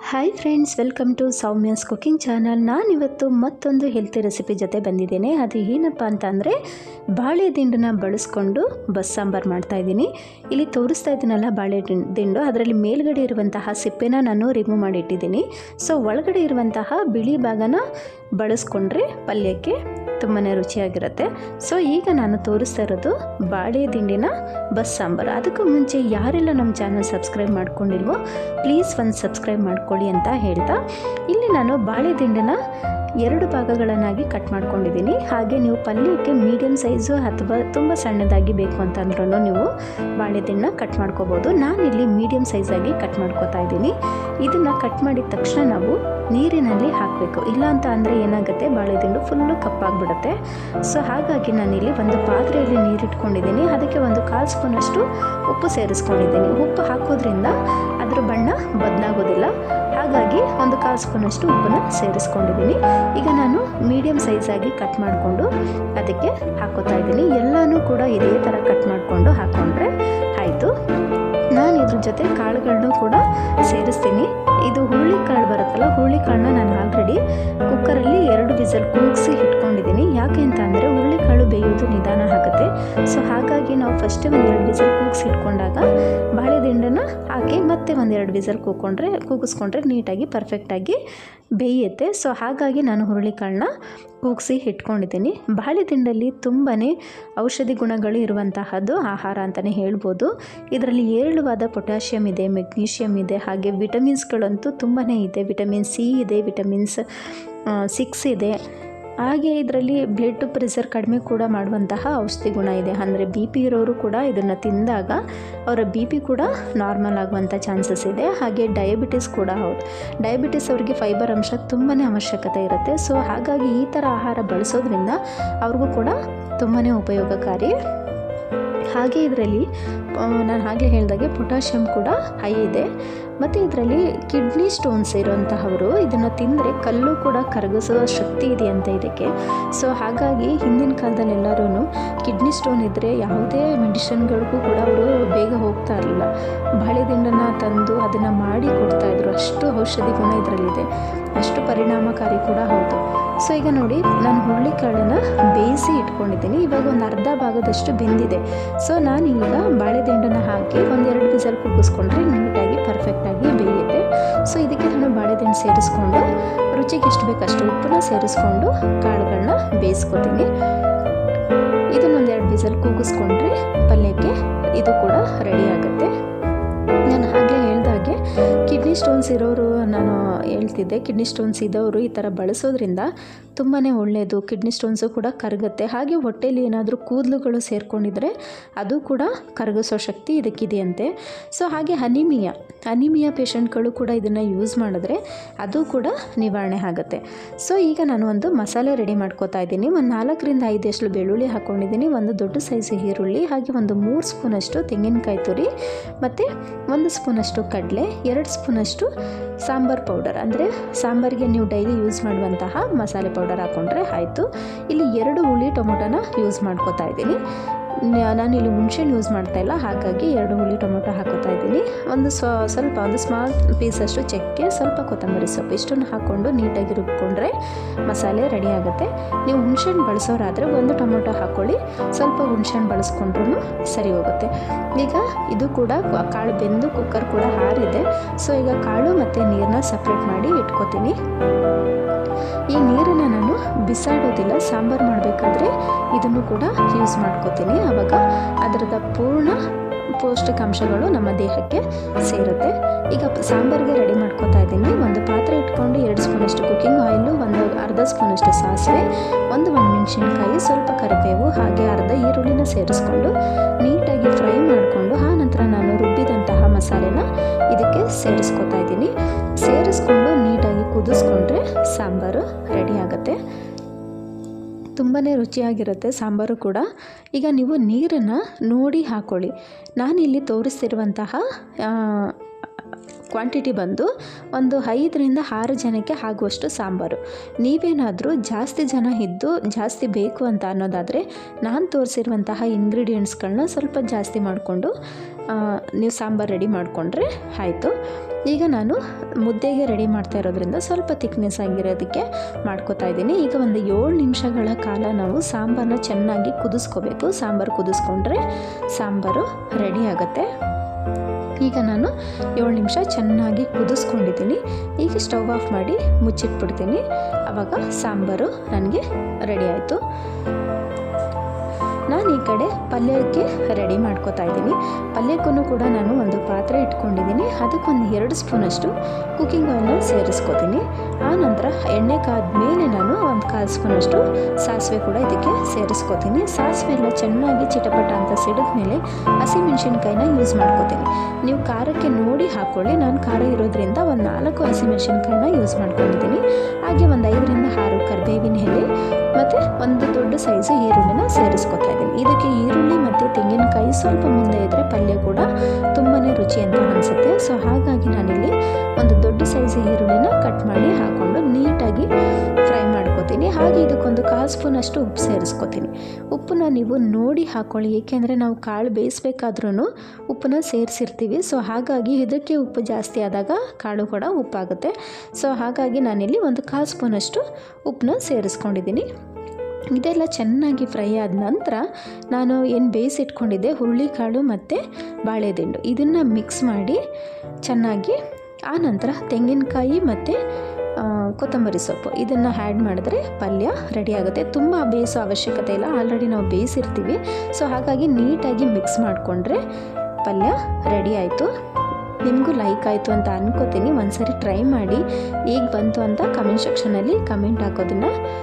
Hi friends, welcome to Soumya's cooking channel. ನಾನಿವತ್ತು ಮತ್ತೊಂದು healthy recipe ಜೊತೆ ಬಂದಿದ್ದೇನೆ. ಅದು ಏನಪ್ಪ ಅಂತ ಅಂದರೆ ಬಾಳೆ ದಿಂಡನ್ನ ಬಳಸ್ಕೊಂಡು ಬಸ್ಸಾಂಬಾರು ಮಾಡ್ತಾಯಿದ್ದೀನಿ. ಇಲ್ಲಿ ತೋರಿಸ್ತಾ ಇದ್ದೀನಲ್ಲ ಬಾಳೆ ದಿಂಡು, ಅದರಲ್ಲಿ ಮೇಲ್ಗಡೆ ಇರುವಂತಹ ಸಿಪ್ಪೆನ ನಾನು ರಿಮೂವ್ ಮಾಡಿಟ್ಟಿದ್ದೀನಿ. ಸೊ ಒಳಗಡೆ ಇರುವಂತಹ ಬಿಳಿ ಭಾಗನ ಬಳಸ್ಕೊಂಡ್ರೆ ಪಲ್ಯಕ್ಕೆ ತುಂಬಾ ರುಚಿಯಾಗಿರುತ್ತೆ. ಸೊ ಈಗ ನಾನು ತೋರಿಸ್ತಾ ಇರೋದು ಬಾಳೆ ದಿಂಡಿನ ಬಸ್ಸಾಂಬಾರು. ಅದಕ್ಕೂ ಮುಂಚೆ ಯಾರೆಲ್ಲ ನಮ್ಮ ಚಾನಲ್ ಸಬ್ಸ್ಕ್ರೈಬ್ ಮಾಡ್ಕೊಂಡಿಲ್ವೋ ಪ್ಲೀಸ್ ಒಂದು ಸಬ್ಸ್ಕ್ರೈಬ್ ಮಾಡ್ಕೊಳ್ಳಿ ಅಂತ ಹೇಳ್ತಾ, ಇಲ್ಲಿ ನಾನು ಬಾಳೆ ದಿಂಡನ್ನ 2 ಭಾಗಗಳನ್ನಾಗಿ ಕಟ್ ಮಾಡ್ಕೊಂಡಿದ್ದೀನಿ. ಹಾಗೆ ನೀವು ಪಲ್ಯಕ್ಕೆ ಮೀಡಿಯಮ್ ಸೈಜು ಅಥವಾ ತುಂಬ ಸಣ್ಣದಾಗಿ ಬೇಕು ಅಂತಂದ್ರೂ ನೀವು ಬಾಳೆ ದಿಂಡನ್ನ ಕಟ್ ಮಾಡ್ಕೋಬೋದು. ನಾನಿಲ್ಲಿ ಮೀಡಿಯಮ್ ಸೈಜಾಗಿ ಕಟ್ ಮಾಡ್ಕೋತಾ ಇದ್ದೀನಿ. ಇದನ್ನು ಕಟ್ ಮಾಡಿದ ತಕ್ಷಣ ನಾವು ನೀರಿನಲ್ಲಿ ಹಾಕಬೇಕು, ಇಲ್ಲ ಅಂತ ಅಂದರೆ ಏನಾಗುತ್ತೆ, ಬಾಳೆ ದಿಂಡು ಫುಲ್ಲು ಕಪ್ಪಾಗಿಬಿಡುತ್ತೆ. ಸೊ ಹಾಗಾಗಿ ನಾನಿಲ್ಲಿ ಒಂದು ಪಾತ್ರೆಯಲ್ಲಿ ನೀರಿಟ್ಕೊಂಡಿದ್ದೀನಿ. ಅದಕ್ಕೆ 1/4 ಸ್ಪೂನಷ್ಟು ಉಪ್ಪು ಸೇರಿಸ್ಕೊಂಡಿದ್ದೀನಿ. ಉಪ್ಪು ಹಾಕೋದ್ರಿಂದ ಅದರ ಬಣ್ಣ ಬದಲಾಗೋದಿಲ್ಲ. ಹಾಗಾಗಿ 1/4 ಸ್ಪೂನಷ್ಟು ಉಪ್ಪನ್ನು ಸೇರಿಸ್ಕೊಂಡಿದ್ದೀನಿ. ಈಗ ನಾನು ಮೀಡಿಯಮ್ ಸೈಜಾಗಿ ಕಟ್ ಮಾಡಿಕೊಂಡು ಅದಕ್ಕೆ ಹಾಕೋತಾ ಇದ್ದೀನಿ. ಎಲ್ಲನೂ ಕೂಡ ಇದೇ ಥರ ಕಟ್ ಮಾಡಿಕೊಂಡು ಹಾಕ್ಕೊಂಡ್ರೆ ಆಯಿತು. ನಾನು ಇದ್ರ ಜೊತೆ ಕಾಳುಗಳನ್ನು ಕೂಡ ಸೇರಿಸ್ತೀನಿ. ಇದು ಹುರುಳಿಕಾಳು ಬರುತ್ತಲ್ಲ, ಹುರುಳಿಕಾಳನ್ನ ನಾನು ಆಲ್ರೆಡಿ ಕುಕ್ಕರಲ್ಲಿ 2 ವಿಸಲ್ ಕೂಗಿಸಿ ಇಟ್ಕೊಂಡಿದ್ದೀನಿ. ಯಾಕೆ ಅಂತ ಅಂದರೆ ಹುರುಳಿಕಾಳು ಬೇಯೋದು ನಿಧಾನ ಆಗುತ್ತೆ. ಸೊ ಹಾಗಾಗಿ ನಾವು ಫಸ್ಟ್ 2 ವಿಸಲ್ ಕೂಗಿಸಿ ಇಟ್ಕೊಂಡಾಗ ಬಾಳೆ ದಿಂಡನ್ನು ಹಾಕಿ ಮತ್ತೆ 2 ವಿಸಲ್ ಕೂಗಿಸ್ಕೊಂಡ್ರೆ ನೀಟಾಗಿ ಪರ್ಫೆಕ್ಟಾಗಿ ಬೇಯುತ್ತೆ. ಸೊ ಹಾಗಾಗಿ ನಾನು ಹುರುಳಿಕಾಳನ್ನ ಕೂಗಿಸಿ ಇಟ್ಕೊಂಡಿದ್ದೀನಿ. ಬಾಳೆ ದಿಂಡಲ್ಲಿ ತುಂಬಾ ಔಷಧಿ ಗುಣಗಳು ಇರುವಂತಹದ್ದು ಆಹಾರ ಅಂತಲೇ ಹೇಳ್ಬೋದು. ಇದರಲ್ಲಿ ಹೇರಳವಾದ ಪೊಟ್ಯಾಷಿಯಮ್ ಇದೆ, ಮೆಗ್ನೀಷಿಯಮ್ ಇದೆ, ಹಾಗೆ ವಿಟಮಿನ್ಸ್ಗಳಂತೂ ತುಂಬಾ ಇದೆ. ವಿಟಮಿನ್ ಸಿ ಇದೆ, ವಿಟಮಿನ್ಸ್ 6 ಇದೆ. ಹಾಗೆ ಇದರಲ್ಲಿ ಬ್ಲಡ್ ಪ್ರೆಷರ್ ಕಡಿಮೆ ಕೂಡ ಮಾಡುವಂತಹ ಔಷಧಿ ಗುಣ ಇದೆ. ಅಂದರೆ BP ಇರೋರು ಕೂಡ ಇದನ್ನು ತಿಂದಾಗ ಅವರ BP ಕೂಡ ನಾರ್ಮಲ್ ಆಗುವಂಥ ಚಾನ್ಸಸ್ ಇದೆ. ಹಾಗೆ ಡಯಾಬಿಟಿಸ್ ಕೂಡ ಹೌದು. ಡಯಾಬಿಟಿಸ್ ಅವರಿಗೆ ಫೈಬರ್ ಅಂಶ ತುಂಬಾ ಅವಶ್ಯಕತೆ ಇರುತ್ತೆ. ಸೊ ಹಾಗಾಗಿ ಈ ಥರ ಆಹಾರ ಬಳಸೋದ್ರಿಂದ ಅವ್ರಿಗೂ ಕೂಡ ತುಂಬಾ ಉಪಯೋಗಕಾರಿ. ಹಾಗೆ ಇದರಲ್ಲಿ ನಾನು ಹಾಗೆ ಹೇಳಿದಾಗೆ ಪೊಟ್ಯಾಷಿಯಮ್ ಕೂಡ ಹೈ ಇದೆ. ಮತ್ತು ಇದರಲ್ಲಿ ಕಿಡ್ನಿ ಸ್ಟೋನ್ಸ್ ಇರುವಂತಹವರು ಇದನ್ನು ತಿಂದರೆ ಕಲ್ಲು ಕೂಡ ಕರಗಿಸುವ ಶಕ್ತಿ ಇದೆಯಂತೆ ಇದಕ್ಕೆ. ಸೊ ಹಾಗಾಗಿ ಹಿಂದಿನ ಕಾಲದಲ್ಲಿ ಎಲ್ಲರೂ ಕಿಡ್ನಿ ಸ್ಟೋನ್ ಇದ್ದರೆ ಯಾವುದೇ ಮೆಡಿಷನ್ಗಳಿಗೂ ಕೂಡ ಅವರು ಬೇಗ ಹೋಗ್ತಾ ಇರಲಿಲ್ಲ. ಬಾಳೆ ದಿಂಡನ್ನು ತಂದು ಅದನ್ನು ಮಾಡಿ ಕೊಡ್ತಾಯಿದ್ರು. ಅಷ್ಟು ಔಷಧಿ ಗುಣ ಇದರಲ್ಲಿದೆ, ಅಷ್ಟು ಪರಿಣಾಮಕಾರಿ ಕೂಡ ಹೌದು. ಸೊ ಈಗ ನೋಡಿ, ನಾನು ಹುರುಳಿಕಾಳನ್ನು ಬೇಯಿಸಿ ಇಟ್ಕೊಂಡಿದ್ದೀನಿ. ಇವಾಗ ಒಂದು ಅರ್ಧ ಭಾಗದಷ್ಟು ಬೆಂದಿದೆ. ಸೊ ನಾನು ಈಗ ಬಾಳೆ ದಿಂಡನ್ನು ಹಾಕಿ 1-2 ವಿಸಲ್ ಕೂಗಿಸ್ಕೊಂಡ್ರೆ ನೀಟಾಗಿ ಪರ್ಫೆಕ್ಟಾಗಿ ಬೇಯುತ್ತೆ. ಸೊ ಇದಕ್ಕೆ ನಾನು ಬಾಳೆ ದಿಂಡು ಸೇರಿಸ್ಕೊಂಡು ರುಚಿಗೆ ಎಷ್ಟು ಬೇಕಷ್ಟು ಉಪ್ಪನ್ನ ಸೇರಿಸ್ಕೊಂಡು ಕಾಳುಗಳನ್ನ ಬೇಯಿಸ್ಕೊತೀನಿ. ಇದನ್ನೊಂದು 2 ವಿಸಲ್ ಕೂಗಿಸ್ಕೊಂಡ್ರೆ ಪಲ್ಯಕ್ಕೆ ಇದು ಕೂಡ ರೆಡಿ ಆಗುತ್ತೆ. ನಾನು ಹಾಗೆ ಹೇಳಿದಾಗೆ ಕಿಡ್ನಿ ಸ್ಟೋನ್ಸ್ ಇರೋರು ನಾನು ಹೇಳ್ತಿದ್ದೆ, ಕಿಡ್ನಿ ಸ್ಟೋನ್ಸ್ ಇದ್ದವರು ಈ ಥರ ಬಳಸೋದ್ರಿಂದ ತುಂಬಾ ಒಳ್ಳೆಯದು. ಕಿಡ್ನಿ ಸ್ಟೋನ್ಸು ಕೂಡ ಕರಗುತ್ತೆ. ಹಾಗೆ ಹೊಟ್ಟೆಯಲ್ಲಿ ಏನಾದರೂ ಕೂದಲುಗಳು ಸೇರಿಕೊಂಡಿದ್ರೆ ಅದು ಕೂಡ ಕರಗಿಸೋ ಶಕ್ತಿ ಇದಕ್ಕಿದೆಯಂತೆ. ಸೊ ಹಾಗೆ ಅನಿಮಿಯಾ ಪೇಷಂಟ್ಗಳು ಕೂಡ ಇದನ್ನು ಯೂಸ್ ಮಾಡಿದ್ರೆ ಅದು ಕೂಡ ನಿವಾರಣೆ ಆಗುತ್ತೆ. ಸೊ ಈಗ ನಾನು ಒಂದು ಮಸಾಲೆ ರೆಡಿ ಮಾಡ್ಕೋತಾ ಇದ್ದೀನಿ. ಒಂದು 4-5 ಎಸಳು ಬೆಳ್ಳುಳ್ಳಿ ಹಾಕ್ಕೊಂಡಿದ್ದೀನಿ, 1 ದೊಡ್ಡ ಸೈಜ್ ಈರುಳ್ಳಿ, ಹಾಗೆ 3 ಸ್ಪೂನಷ್ಟು ತೆಂಗಿನಕಾಯಿ ತುರಿ, ಮತ್ತು 1 ಸ್ಪೂನಷ್ಟು ಕಡಲೆ, 2 ಸ್ಪೂನಷ್ಟು ಸಾಂಬಾರ್ ಪೌಡರ್, ಅಂದರೆ ಸಾಂಬಾರಿಗೆ ನೀವು ಡೈಲಿ ಯೂಸ್ ಮಾಡುವಂತಹ ಮಸಾಲೆ ಪೌಡರ್ ಹಾಕ್ಕೊಂಡ್ರೆ ಆಯಿತು. ಇಲ್ಲಿ 2 ಹುಳಿ ಟೊಮೊಟೊನ ಯೂಸ್ ಮಾಡ್ಕೋತಾ ಇದ್ದೀನಿ. ನಾನಿಲ್ಲಿ ಹುಣಸೆಹಣ್ಣು ಯೂಸ್ ಮಾಡ್ತಾಯಿಲ್ಲ, ಹಾಗಾಗಿ 2 ಹುಳಿ ಟೊಮೊಟೊ ಹಾಕೋತಾ ಇದ್ದೀನಿ. ಒಂದು ಸ್ಮಾಲ್ ಪೀಸಷ್ಟು ಚಕ್ಕೆ, ಸ್ವಲ್ಪ ಕೊತ್ತಂಬರಿ ಸೊಪ್ಪು, ಇಷ್ಟನ್ನು ಹಾಕ್ಕೊಂಡು ನೀಟಾಗಿ ರುಬ್ಕೊಂಡ್ರೆ ಮಸಾಲೆ ರೆಡಿ ಆಗುತ್ತೆ. ನೀವು ಹುಣಸೆಹಣ್ಣು ಬಳಸೋರಾದರೆ 1 ಟೊಮೊಟೊ ಹಾಕ್ಕೊಳ್ಳಿ, ಸ್ವಲ್ಪ ಹುಣಸೆಹಣ್ಣು ಬಳಸ್ಕೊಂಡ್ರೂ ಸರಿ ಹೋಗುತ್ತೆ. ಈಗ ಇದು ಕೂಡ ಕಾಳು ಬೆಂದು ಕುಕ್ಕರ್ ಕೂಡ ಹಾರಿದೆ. ಸೊ ಈಗ ಕಾಳು ಮತ್ತು ನೀರನ್ನ ಸಪ್ರೇಟ್ ಮಾಡಿ ಇಟ್ಕೋತೀನಿ. ಈ ನೀರನ್ನು ನಾನು ಬಿಸಾಡೋದಿಲ್ಲ, ಸಾಂಬಾರು ಮಾಡಬೇಕಾದ್ರೆ ಇದನ್ನು ಕೂಡ ಯೂಸ್ ಮಾಡ್ಕೋತೀನಿ. ಆವಾಗ ಅದರದ ಪೂರ್ಣ ಪೌಷ್ಟಿಕಾಂಶಗಳು ನಮ್ಮ ದೇಹಕ್ಕೆ ಸೇರುತ್ತೆ. ಈಗ ಸಾಂಬಾರಿಗೆ ರೆಡಿ ಮಾಡ್ಕೋತಾ ಇದ್ದೀನಿ. ಒಂದು ಪಾತ್ರೆ ಇಟ್ಕೊಂಡು 2 ಸ್ಪೂನಷ್ಟು ಕುಕ್ಕಿಂಗ್ ಆಯಿಲು, ಅರ್ಧ ಸ್ಪೂನಷ್ಟು ಸಾಸಿವೆ, 1 ಒಣಮೆಣಸಿನ್ಕಾಯಿ, ಸ್ವಲ್ಪ ಕರಿಬೇವು, ಹಾಗೆ ಅರ್ಧ ಈರುಳ್ಳಿನ ಸೇರಿಸ್ಕೊಂಡು ನೀಟಾಗಿ ಫ್ರೈ ಮಾಡಿಕೊಂಡು ಆ ನಂತರ ನಾನು ರುಬ್ಬಿದಂತಹ ಮಸಾಲೆನ ಇದಕ್ಕೆ ಸೇರಿಸ್ಕೋತಾ ಇದ್ದೀನಿ. ಸೇರಿಸ್ಕೊಂಡು ನೀಟಾಗಿ ಕುದಿಸ್ಕೊಂಡ್ರೆ ಸಾಂಬಾರು ರೆಡಿ ಆಗುತ್ತೆ. ತುಂಬಾ ರುಚಿಯಾಗಿರುತ್ತೆ ಸಾಂಬಾರು ಕೂಡ. ಈಗ ನೀವು ನೀರನ್ನು ನೋಡಿ ಹಾಕ್ಕೊಳ್ಳಿ. ನಾನಿಲ್ಲಿ ತೋರಿಸ್ತಿರುವಂತಹ ಕ್ವಾಂಟಿಟಿ ಬಂದು ಒಂದು 5-6 ಜನಕ್ಕೆ ಆಗುವಷ್ಟು ಸಾಂಬಾರು. ನೀವೇನಾದರೂ ಜಾಸ್ತಿ ಜನ ಇದ್ದು ಜಾಸ್ತಿ ಬೇಕು ಅಂತ ಅನ್ನೋದಾದರೆ ನಾನು ತೋರಿಸಿರುವಂತಹ ಇಂಗ್ರೀಡಿಯೆಂಟ್ಸ್ಗಳನ್ನ ಸ್ವಲ್ಪ ಜಾಸ್ತಿ ಮಾಡಿಕೊಂಡು ನೀವು ಸಾಂಬಾರು ರೆಡಿ ಮಾಡಿಕೊಂಡ್ರೆ ಆಯಿತು. ಈಗ ನಾನು ಮುದ್ದೆಗೆ ರೆಡಿ ಮಾಡ್ತಾ ಇರೋದ್ರಿಂದ ಸ್ವಲ್ಪ ಥಿಕ್ನೆಸ್ ಆಗಿರೋದಕ್ಕೆ ಮಾಡ್ಕೋತಾ ಇದ್ದೀನಿ. ಈಗ ಒಂದು 7 ನಿಮಿಷಗಳ ಕಾಲ ನಾವು ಸಾಂಬಾರನ್ನ ಚೆನ್ನಾಗಿ ಕುದಿಸ್ಕೋಬೇಕು. ಸಾಂಬಾರು ಕುದಿಸ್ಕೊಂಡ್ರೆ ಸಾಂಬಾರು ರೆಡಿ ಆಗುತ್ತೆ. ಈಗ ನಾನು 7 ನಿಮಿಷ ಚೆನ್ನಾಗಿ ಕುದಿಸ್ಕೊಂಡಿದ್ದೀನಿ. ಈಗ ಸ್ಟವ್ ಆಫ್ ಮಾಡಿ ಮುಚ್ಚಿಟ್ಬಿಡ್ತೀನಿ. ಆವಾಗ ಸಾಂಬಾರು ನನಗೆ ರೆಡಿ ಆಯಿತು. ನಾನು ಈ ಕಡೆ ಪಲ್ಯಕ್ಕೆ ರೆಡಿ ಮಾಡ್ಕೋತಾ ಇದ್ದೀನಿ. ಪಲ್ಯಕ್ಕೂ ಕೂಡ ನಾನು ಒಂದು ಪಾತ್ರೆ ಇಟ್ಕೊಂಡಿದ್ದೀನಿ. ಅದಕ್ಕೊಂದು 2 ಸ್ಪೂನಷ್ಟು ಕುಕ್ಕಿಂಗ್ ಆಯಿಲ್ನ ಸೇರಿಸ್ಕೋತೀನಿ. ಆನಂತರ ಎಣ್ಣೆ ಕಾದ್ಮೇಲೆ ನಾನು ಒಂದು 1/4 ಸ್ಪೂನಷ್ಟು ಸಾಸಿವೆ ಕೂಡ ಇದಕ್ಕೆ ಸೇರಿಸ್ಕೋತೀನಿ. ಸಾಸಿವೆ ಎಲ್ಲ ಚೆನ್ನಾಗಿ ಚಿಟಪಟ ಅಂತ ಸಿಡಿದ ಮೇಲೆ ಹಸಿಮೆಣ್ಸಿನ್ಕಾಯಿನ ಯೂಸ್ ಮಾಡ್ಕೋತೀನಿ. ನೀವು ಖಾರಕ್ಕೆ ನೋಡಿ ಹಾಕ್ಕೊಳ್ಳಿ. ನಾನು ಖಾರ ಇರೋದ್ರಿಂದ ಒಂದು 4 ಹಸಿಮೆಣ್ಸಿನ್ಕಾಯಿನ ಯೂಸ್ ಮಾಡ್ಕೊಂಡಿದ್ದೀನಿ. ಹಾಗೆ ಒಂದು 5ರಿಂದ 6 ಕರಿಬೇವಿನ ಎಲೆ ಮತ್ತು ಒಂದು ದೊಡ್ಡ ಸೈಜು ಈರುಳ್ಳಿನ ಸೇರಿಸ್ಕೊತಾ ಇದ್ದೀನಿ. ಇದಕ್ಕೆ ಈರುಳ್ಳಿ ಮತ್ತು ತೆಂಗಿನಕಾಯಿ ಸ್ವಲ್ಪ ಮುಂದೆ ಇದ್ದರೆ ಪಲ್ಯ ಕೂಡ ತುಂಬಾ ರುಚಿ ಅಂತ ಅನಿಸುತ್ತೆ. ಸೊ ಹಾಗಾಗಿ ನಾನಿಲ್ಲಿ ಒಂದು ದೊಡ್ಡ ಸೈಜ್ ಈರುಳ್ಳಿನ ಕಟ್ ಮಾಡಿ ಹಾಕ್ಕೊಂಡು ನೀಟಾಗಿ ಫ್ರೈ ಮಾಡ್ಕೋತೀನಿ. ಹಾಗೆ ಇದಕ್ಕೊಂದು 1/4 ಸ್ಪೂನಷ್ಟು ಉಪ್ಪು ಸೇರಿಸ್ಕೋತೀನಿ. ಉಪ್ಪನ್ನ ನೀವು ನೋಡಿ ಹಾಕ್ಕೊಳ್ಳಿ, ಏಕೆಂದರೆ ನಾವು ಕಾಳು ಬೇಯಿಸ್ಬೇಕಾದ್ರೂ ಉಪ್ಪನ್ನ ಸೇರಿಸಿರ್ತೀವಿ. ಸೊ ಹಾಗಾಗಿ ಇದಕ್ಕೆ ಉಪ್ಪು ಜಾಸ್ತಿ ಆದಾಗ ಕಾಳು ಕೂಡ ಉಪ್ಪಾಗುತ್ತೆ. ಸೊ ಹಾಗಾಗಿ ನಾನಿಲ್ಲಿ ಒಂದು 1/4 ಸ್ಪೂನಷ್ಟು ಉಪ್ಪನ್ನ ಸೇರಿಸ್ಕೊಂಡಿದ್ದೀನಿ. ಇದೆಲ್ಲ ಚೆನ್ನಾಗಿ ಫ್ರೈ ಆದ ನಂತರ ನಾನು ಏನು ಬೇಯಿಸಿಟ್ಕೊಂಡಿದ್ದೆ ಹುರುಳಿಕಾಳು ಮತ್ತು ಬಾಳೆದಿಂಡು ಇದನ್ನು ಮಿಕ್ಸ್ ಮಾಡಿ ಚೆನ್ನಾಗಿ, ಆನಂತರ ತೆಂಗಿನಕಾಯಿ ಮತ್ತು ಕೊತ್ತಂಬರಿ ಸೊಪ್ಪು ಇದನ್ನು ಆ್ಯಡ್ ಮಾಡಿದ್ರೆ ಪಲ್ಯ ರೆಡಿ ಆಗುತ್ತೆ. ತುಂಬ ಬೇಯಿಸೋ ಅವಶ್ಯಕತೆ ಇಲ್ಲ, ಆಲ್ರೆಡಿ ನಾವು ಬೇಯಿಸಿರ್ತೀವಿ. ಸೊ ಹಾಗಾಗಿ ನೀಟಾಗಿ ಮಿಕ್ಸ್ ಮಾಡಿಕೊಂಡ್ರೆ ಪಲ್ಯ ರೆಡಿ ಆಯಿತು. ನಿಮಗೂ ಲೈಕ್ ಆಯಿತು ಅಂತ ಅನ್ಕೋತೀನಿ. ಒಂದ್ಸರಿ ಟ್ರೈ ಮಾಡಿ ಹೇಗೆ ಬಂತು ಅಂತ ಕಮೆಂಟ್ ಸೆಕ್ಷನಲ್ಲಿ ಕಮೆಂಟ್ ಹಾಕೋದನ್ನು